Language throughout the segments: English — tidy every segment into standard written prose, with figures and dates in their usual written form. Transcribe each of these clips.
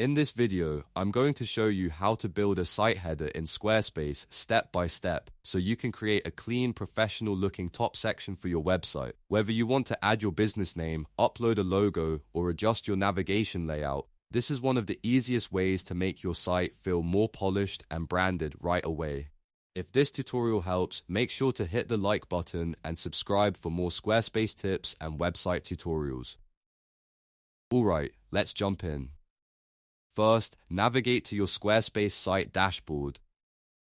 In this video, I'm going to show you how to build a site header in Squarespace step by step so you can create a clean, professional-looking top section for your website. Whether you want to add your business name, upload a logo, or adjust your navigation layout, this is one of the easiest ways to make your site feel more polished and branded right away. If this tutorial helps, make sure to hit the like button and subscribe for more Squarespace tips and website tutorials. Alright, let's jump in. First, navigate to your Squarespace site dashboard.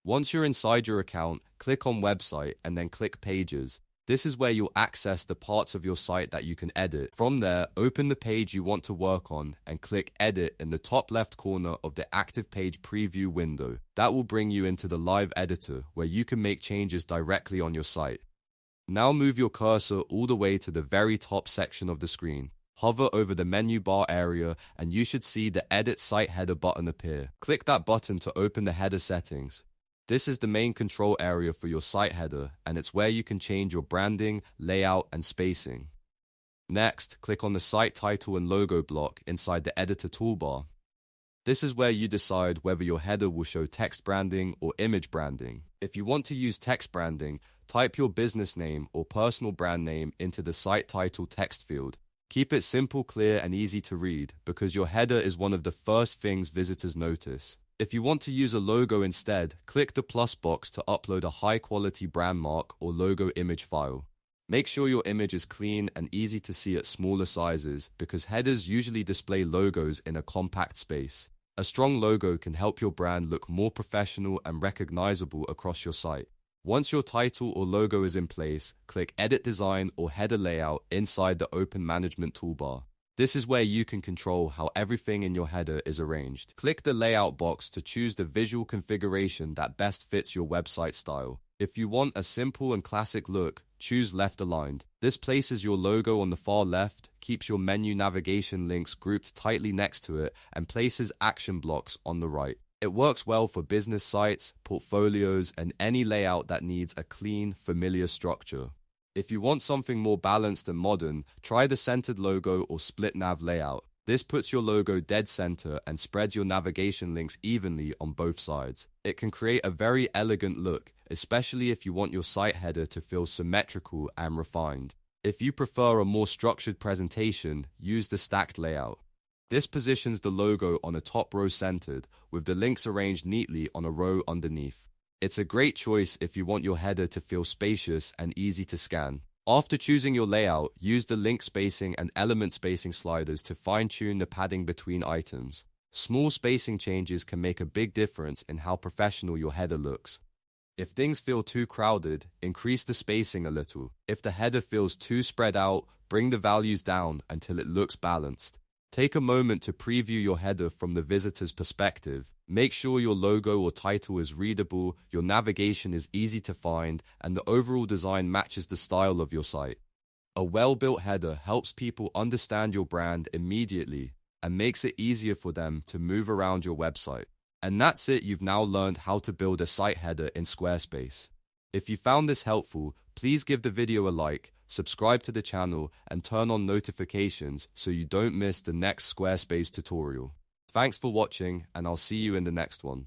Once you're inside your account, click on Website and then click Pages. This is where you'll access the parts of your site that you can edit. From there, open the page you want to work on and click Edit in the top left corner of the Active Page Preview window. That will bring you into the live editor where you can make changes directly on your site. Now move your cursor all the way to the very top section of the screen. Hover over the menu bar area and you should see the Edit Site Header button appear. Click that button to open the header settings. This is the main control area for your site header, and it's where you can change your branding, layout, and spacing. Next, click on the site title and logo block inside the editor toolbar. This is where you decide whether your header will show text branding or image branding. If you want to use text branding, type your business name or personal brand name into the site title text field. Keep it simple, clear, and easy to read because your header is one of the first things visitors notice. If you want to use a logo instead, click the plus box to upload a high-quality brand mark or logo image file. Make sure your image is clean and easy to see at smaller sizes because headers usually display logos in a compact space. A strong logo can help your brand look more professional and recognizable across your site. Once your title or logo is in place, click Edit Design or Header Layout inside the Open Management toolbar. This is where you can control how everything in your header is arranged. Click the Layout box to choose the visual configuration that best fits your website style. If you want a simple and classic look, choose Left Aligned. This places your logo on the far left, keeps your menu navigation links grouped tightly next to it, and places action blocks on the right. It works well for business sites, portfolios, and any layout that needs a clean, familiar structure. If you want something more balanced and modern, try the centered logo or split nav layout. This puts your logo dead center and spreads your navigation links evenly on both sides. It can create a very elegant look, especially if you want your site header to feel symmetrical and refined. If you prefer a more structured presentation, use the stacked layout. This positions the logo on a top row centered, with the links arranged neatly on a row underneath. It's a great choice if you want your header to feel spacious and easy to scan. After choosing your layout, use the link spacing and element spacing sliders to fine-tune the padding between items. Small spacing changes can make a big difference in how professional your header looks. If things feel too crowded, increase the spacing a little. If the header feels too spread out, bring the values down until it looks balanced. Take a moment to preview your header from the visitor's perspective. Make sure your logo or title is readable, your navigation is easy to find, and the overall design matches the style of your site. A well-built header helps people understand your brand immediately and makes it easier for them to move around your website. And that's it, you've now learned how to build a site header in Squarespace. If you found this helpful, please give the video a like, subscribe to the channel, and turn on notifications so you don't miss the next Squarespace tutorial. Thanks for watching, and I'll see you in the next one.